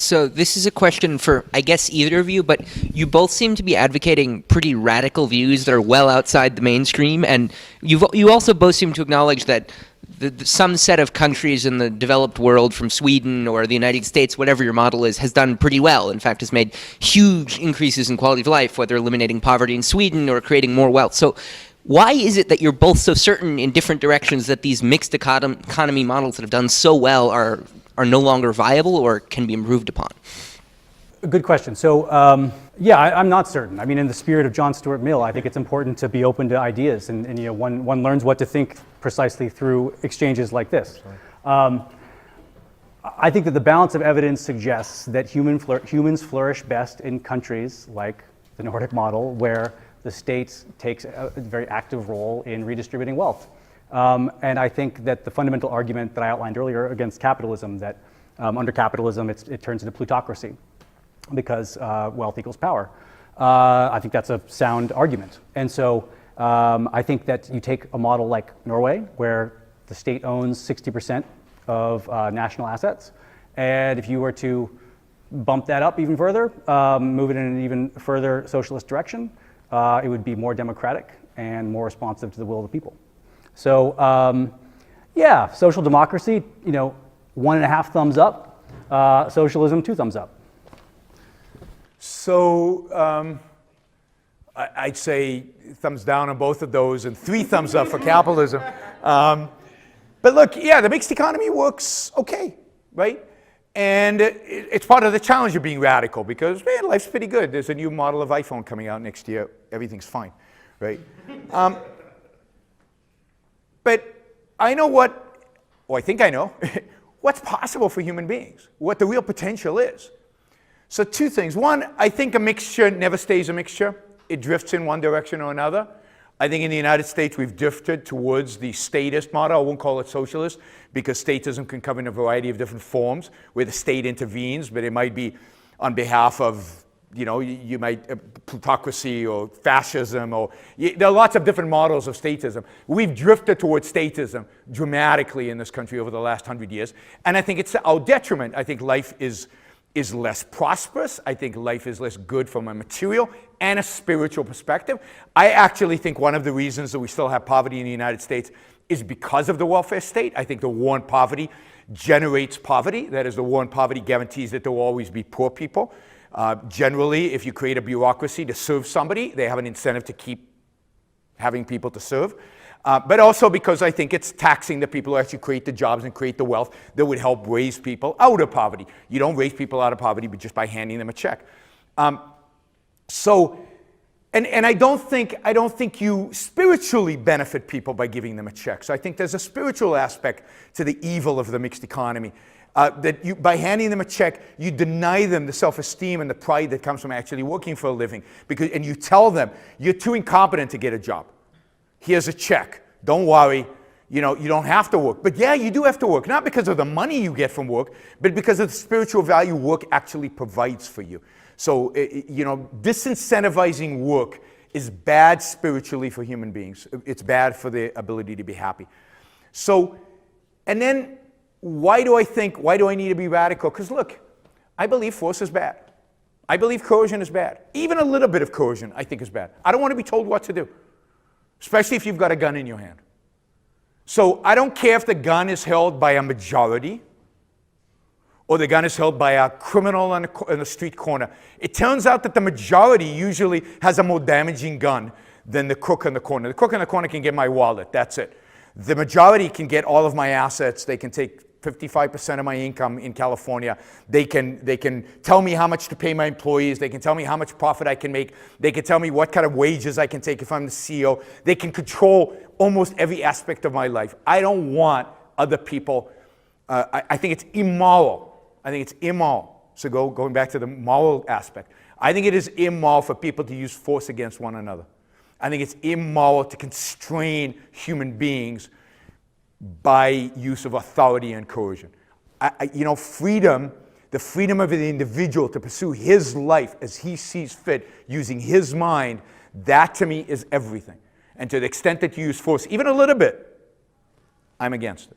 So this is a question for, I guess, either of you, but you both seem to be advocating pretty radical views that are well outside the mainstream, and you also both seem to acknowledge that some set of countries in the developed world, from Sweden or the United States, whatever your model is, has done pretty well. In fact, has made huge increases in quality of life, whether eliminating poverty in Sweden or creating more wealth. So why is it that you're both so certain in different directions that these mixed economy models that have done so well are no longer viable or can be improved upon? Good question. So, yeah, I'm not certain. I mean, in the spirit of John Stuart Mill, I think it's important to be open to ideas, and you know, one learns what to think precisely through exchanges like this. I think that the balance of evidence suggests that humans flourish best in countries like the Nordic model, where the state takes a very active role in redistributing wealth. And I think that the fundamental argument that I outlined earlier against capitalism, that under capitalism it turns into plutocracy because wealth equals power, I think that's a sound argument. And so I think that you take a model like Norway, where the state owns 60% of national assets, and if you were to bump that up even further, move it in an even further socialist direction, it would be more democratic and more responsive to the will of the people. So, yeah, social democracy, you know, 1.5 thumbs up, socialism, 2 thumbs up. So, I'd say thumbs down on both of those and 3 thumbs up for capitalism. But look, yeah, the mixed economy works okay, right? And it's part of the challenge of being radical because, man, life's pretty good. There's a new model of iPhone coming out next year. Everything's fine, right? But I know I think I know, what's possible for human beings, what the real potential is. So 2 things. One, I think a mixture never stays a mixture. It drifts in one direction or another. I think in the United States we've drifted towards the statist model. I won't call it socialist because statism can come in a variety of different forms where the state intervenes, but it might be on behalf of, you know, you might, plutocracy or fascism, or there are lots of different models of statism. We've drifted towards statism dramatically in this country over the last 100 years, and I think it's our detriment. I think life is less prosperous. I think life is less good from a material and a spiritual perspective. I actually think one of the reasons that we still have poverty in the United States is because of the welfare state. I think the war on poverty generates poverty. That is, the war on poverty guarantees that there will always be poor people. Generally, if you create a bureaucracy to serve somebody, they have an incentive to keep having people to serve. But also because I think it's taxing the people who actually create the jobs and create the wealth that would help raise people out of poverty. You don't raise people out of poverty but just by handing them a check. And I don't think you spiritually benefit people by giving them a check. So I think there's a spiritual aspect to the evil of the mixed economy. That you, by handing them a check, you deny them the self-esteem and the pride that comes from actually working for a living. And you tell them, you're too incompetent to get a job. Here's a check. Don't worry. You know, you don't have to work. But yeah, you do have to work. Not because of the money you get from work, but because of the spiritual value work actually provides for you. So, you know, disincentivizing work is bad spiritually for human beings. It's bad for the ability to be happy. So, and then why do I need to be radical? Because look, I believe force is bad. I believe coercion is bad. Even a little bit of coercion I think is bad. I don't want to be told what to do, especially if you've got a gun in your hand. So I don't care if the gun is held by a majority or the gun is held by a criminal on the street corner. It turns out that the majority usually has a more damaging gun than the crook in the corner. The crook in the corner can get my wallet, that's it. The majority can get all of my assets. They can take 55% of my income in California. They can tell me how much to pay my employees. They can tell me how much profit I can make. They can tell me what kind of wages I can take if I'm the CEO. They can control almost every aspect of my life. I don't want other people. I think it's immoral. I think it's immoral. So going back to the moral aspect, I think it is immoral for people to use force against one another. I think it's immoral to constrain human beings by use of authority and coercion. You know, freedom, the freedom of the individual to pursue his life as he sees fit, using his mind, that to me is everything. And to the extent that you use force, even a little bit, I'm against it.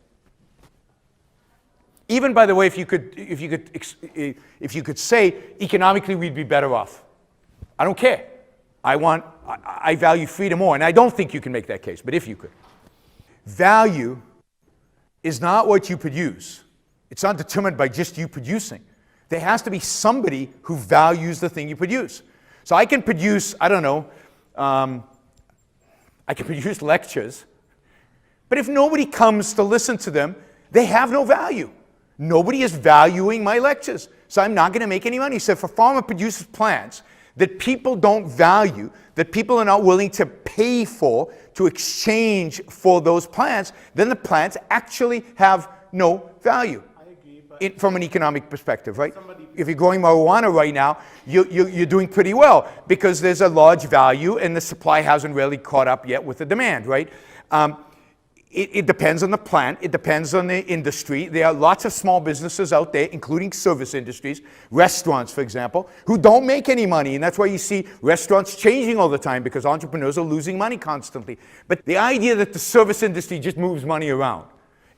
Even, by the way, if you could say economically we'd be better off. I don't care. I value freedom more, and I don't think you can make that case, but if you could. Value is not what you produce. It's not determined by just you producing. There has to be somebody who values the thing you produce. So I can produce, I don't know, I can produce lectures, but if nobody comes to listen to them, they have no value. Nobody is valuing my lectures, so I'm not going to make any money. So if a farmer produces plants that people don't value, that people are not willing to pay for, to exchange for those plants, then the plants actually have no value. I agree, but From an economic perspective, right? If you're growing marijuana right now, you're doing pretty well because there's a large value and the supply hasn't really caught up yet with the demand, right? It depends on the plant. It depends on the industry. There are lots of small businesses out there, including service industries, restaurants, for example, who don't make any money. And that's why you see restaurants changing all the time because entrepreneurs are losing money constantly. But the idea that the service industry just moves money around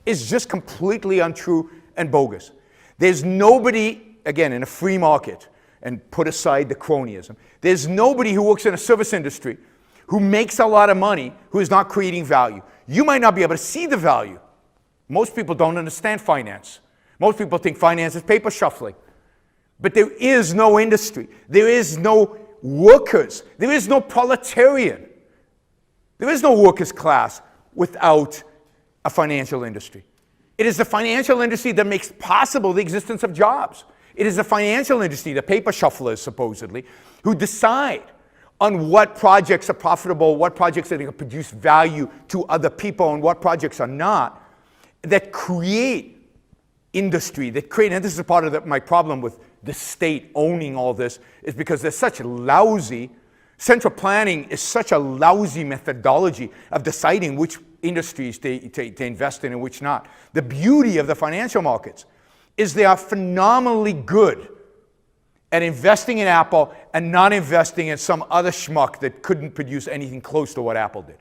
is just completely untrue and bogus. There's nobody, again, in a free market, and put aside the cronyism, there's nobody who works in a service industry who makes a lot of money who is not creating value. You might not be able to see the value. Most people don't understand finance. Most people think finance is paper shuffling. But there is no industry. There is no workers. There is no proletarian. There is no workers' class without a financial industry. It is the financial industry that makes possible the existence of jobs. It is the financial industry, the paper shufflers supposedly, who decide on what projects are profitable, what projects are going to produce value to other people, and what projects are not, that create industry, that create, and this is part of my problem with the state owning all this, is because there's such lousy, central planning is such a lousy methodology of deciding which industries to invest in and which not. The beauty of the financial markets is they are phenomenally good at investing in Apple and not investing in some other schmuck that couldn't produce anything close to what Apple did.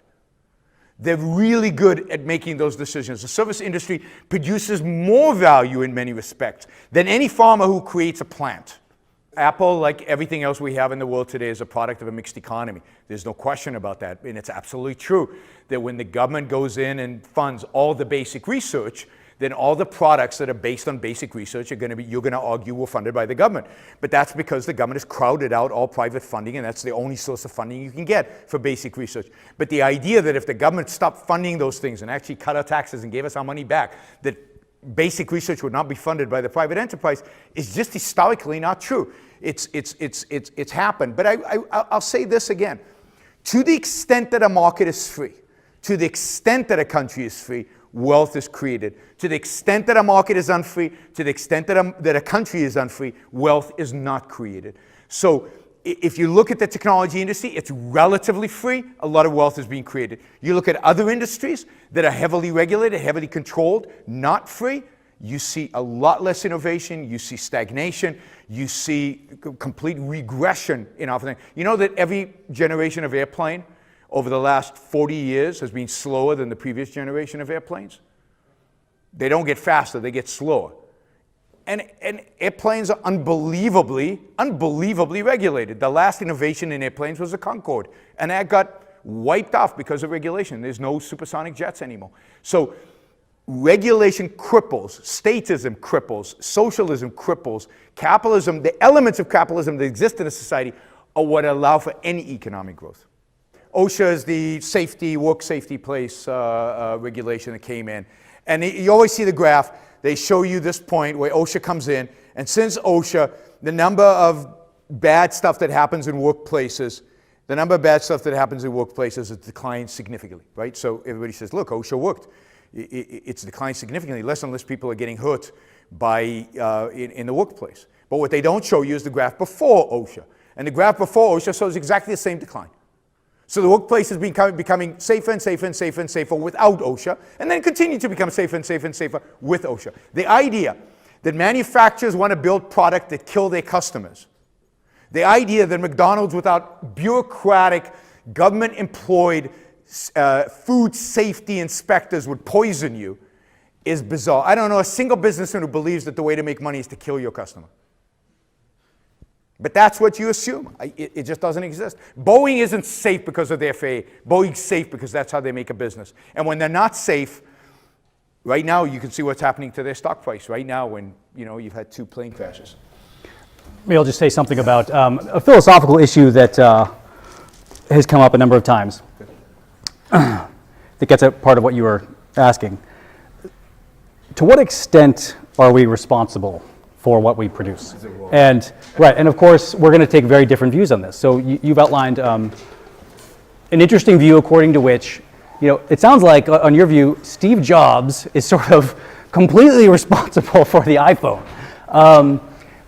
They're really good at making those decisions. The service industry produces more value in many respects than any farmer who creates a plant. Apple, like everything else we have in the world today, is a product of a mixed economy. There's no question about that. And it's absolutely true that when the government goes in and funds all the basic research, then all the products that are based on basic research are going to be, you're going to argue, were funded by the government. But that's because the government has crowded out all private funding, and that's the only source of funding you can get for basic research. But the idea that if the government stopped funding those things and actually cut our taxes and gave us our money back, that basic research would not be funded by the private enterprise is just historically not true. It's happened. But I'll say this again. To the extent that a market is free, to the extent that a country is free, wealth is created. To the extent that a market is unfree, to the extent that a country is unfree, wealth is not created. So if you look at the technology industry, it's relatively free. A lot of wealth is being created. You look at other industries that are heavily regulated, heavily controlled, not free, you see a lot less innovation, you see stagnation, you see complete regression in our thing. You know that every generation of airplane over the last 40 years has been slower than the previous generation of airplanes? They don't get faster, they get slower. And airplanes are unbelievably regulated. The last innovation in airplanes was the Concorde, and that got wiped off because of regulation. There's no supersonic jets anymore. So regulation cripples, statism cripples, socialism cripples, capitalism, the elements of capitalism that exist in a society are what allow for any economic growth. OSHA is the safety, work safety place regulation that came in. And you always see the graph. They show you this point where OSHA comes in. And since OSHA, the number of bad stuff that happens in workplaces, has declined significantly, right? So everybody says, look, OSHA worked. It's declined significantly. Less and less people are getting hurt in the workplace. But what they don't show you is the graph before OSHA. And the graph before OSHA shows exactly the same decline. So the workplace has been becoming safer and safer and safer and safer without OSHA, and then continue to become safer and safer and safer with OSHA. The idea that manufacturers want to build product that kill their customers, the idea that McDonald's without bureaucratic, government-employed food safety inspectors would poison you, is bizarre. I don't know a single businessman who believes that the way to make money is to kill your customer. But that's what you assume. It just doesn't exist. Boeing isn't safe because of the FAA. Boeing's safe because that's how they make a business. And when they're not safe, right now you can see what's happening to their stock price. Right now, when you've had 2 plane crashes. Maybe I'll just say something about a philosophical issue that has come up a number of times. That gets at part of what you were asking. To what extent are we responsible for what we produce? And of course, we're going to take very different views on this. So you've outlined an interesting view according to which, it sounds like, on your view, Steve Jobs is sort of completely responsible for the iPhone.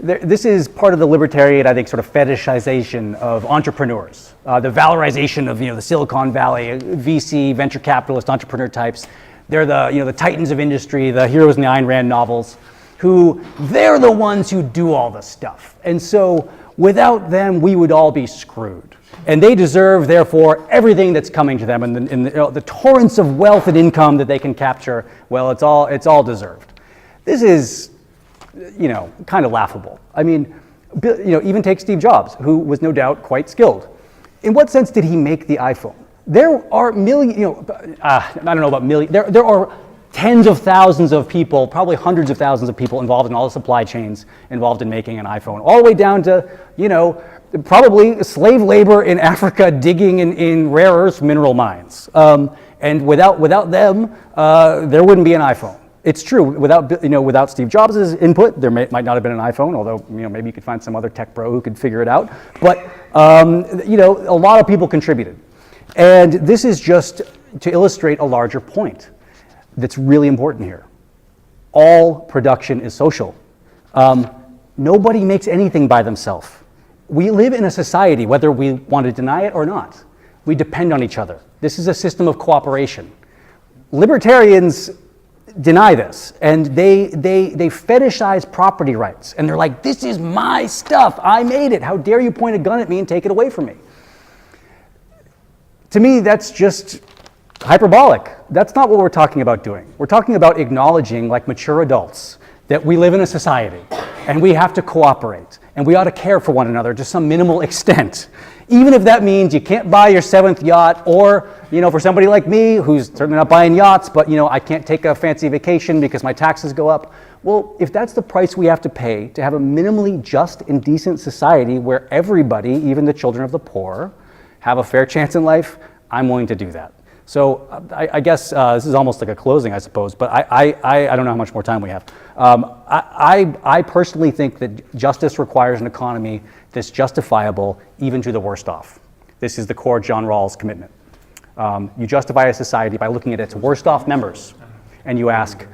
This is part of the libertarian, I think, sort of fetishization of entrepreneurs, the valorization of the Silicon Valley, VC, venture capitalist, entrepreneur types. They're the titans of industry, the heroes in the Ayn Rand novels, who they're the ones who do all the stuff. And so without them, we would all be screwed. And they deserve, therefore, everything that's coming to them, and the torrents of wealth and income that they can capture. Well, it's all deserved. This is, kind of laughable. I mean, even take Steve Jobs, who was no doubt quite skilled. In what sense did he make the iPhone? There are I don't know about millions. There are tens of thousands of people, probably hundreds of thousands of people involved in all the supply chains involved in making an iPhone, all the way down to, probably slave labor in Africa digging in rare earth mineral mines. And without them, there wouldn't be an iPhone. It's true, without Steve Jobs' input, there might not have been an iPhone, although, maybe you could find some other tech bro who could figure it out. But, a lot of people contributed. And this is just to illustrate a larger point that's really important here. All production is social. Nobody makes anything by themselves. We live in a society, whether we want to deny it or not. We depend on each other. This is a system of cooperation. Libertarians deny this, and they fetishize property rights. And they're like, this is my stuff. I made it. How dare you point a gun at me and take it away from me? To me, that's just hyperbolic. That's not what we're talking about doing. We're talking about acknowledging, like mature adults, that we live in a society and we have to cooperate and we ought to care for one another to some minimal extent. Even if that means you can't buy your 7th yacht, or, for somebody like me who's certainly not buying yachts, but, I can't take a fancy vacation because my taxes go up. Well, if that's the price we have to pay to have a minimally just and decent society where everybody, even the children of the poor, have a fair chance in life, I'm willing to do that. So I guess this is almost like a closing, I suppose, but I don't know how much more time we have. I personally think that justice requires an economy that's justifiable even to the worst off. This is the core John Rawls commitment. You justify a society by looking at its worst off members, and you ask,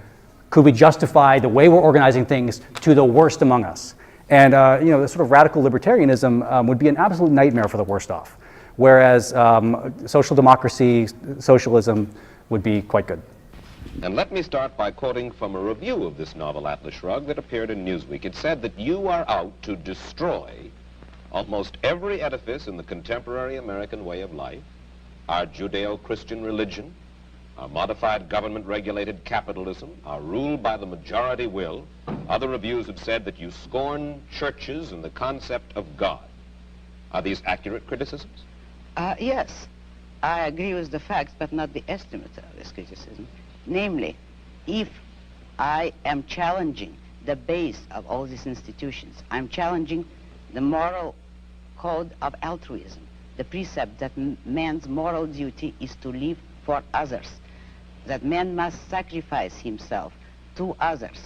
could we justify the way we're organizing things to the worst among us? And the sort of radical libertarianism would be an absolute nightmare for the worst off. Whereas social democracy, socialism would be quite good. And let me start by quoting from a review of this novel, Atlas Shrugged, that appeared in Newsweek. It said that you are out to destroy almost every edifice in the contemporary American way of life, our Judeo-Christian religion, our modified government-regulated capitalism, our rule by the majority will. Other reviews have said that you scorn churches and the concept of God. Are these accurate criticisms? Yes, I agree with the facts, but not the estimate of this criticism. Namely, if I am challenging the base of all these institutions, I'm challenging the moral code of altruism, the precept that man's moral duty is to live for others, that man must sacrifice himself to others,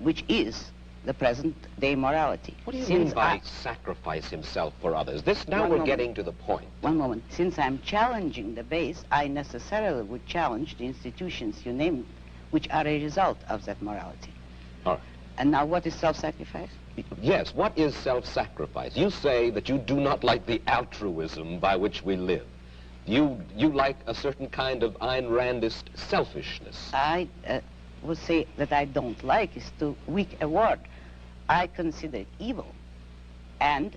which is the present-day morality. What do you mean by sacrifice himself for others? Now we're getting to the point. One moment. Since I'm challenging the base, I necessarily would challenge the institutions you named, which are a result of that morality. All right. And now what is self-sacrifice? Yes, what is self-sacrifice? You say that you do not like the altruism by which we live. You like a certain kind of Ayn Randist selfishness. I would say that I don't like is too weak a word. I consider it evil. And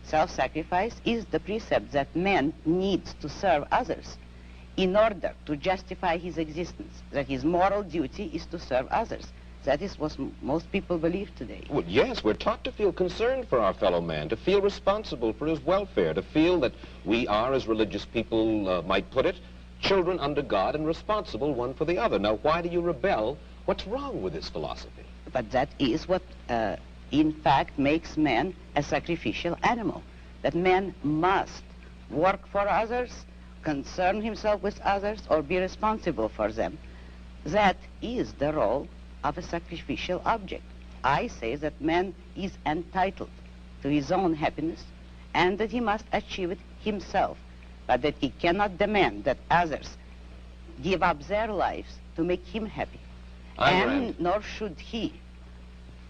self-sacrifice is the precept that man needs to serve others. in order to justify his existence, that his moral duty is to serve others. That is what most people believe today. Well, yes, we're taught to feel concerned for our fellow man, to feel responsible for his welfare, to feel that we are, as religious people might put it, children under God and responsible one for the other. Now, why do you rebel? What's wrong with this philosophy? But that is what, in fact, makes man a sacrificial animal. That man must work for others, concern himself with others, or be responsible for them. That is the role of a sacrificial object. I say that man is entitled to his own happiness and that he must achieve it himself, but that he cannot demand that others give up their lives to make him happy. And nor should he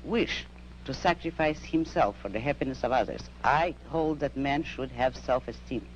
wish to sacrifice himself for the happiness of others. I hold that man should have self-esteem.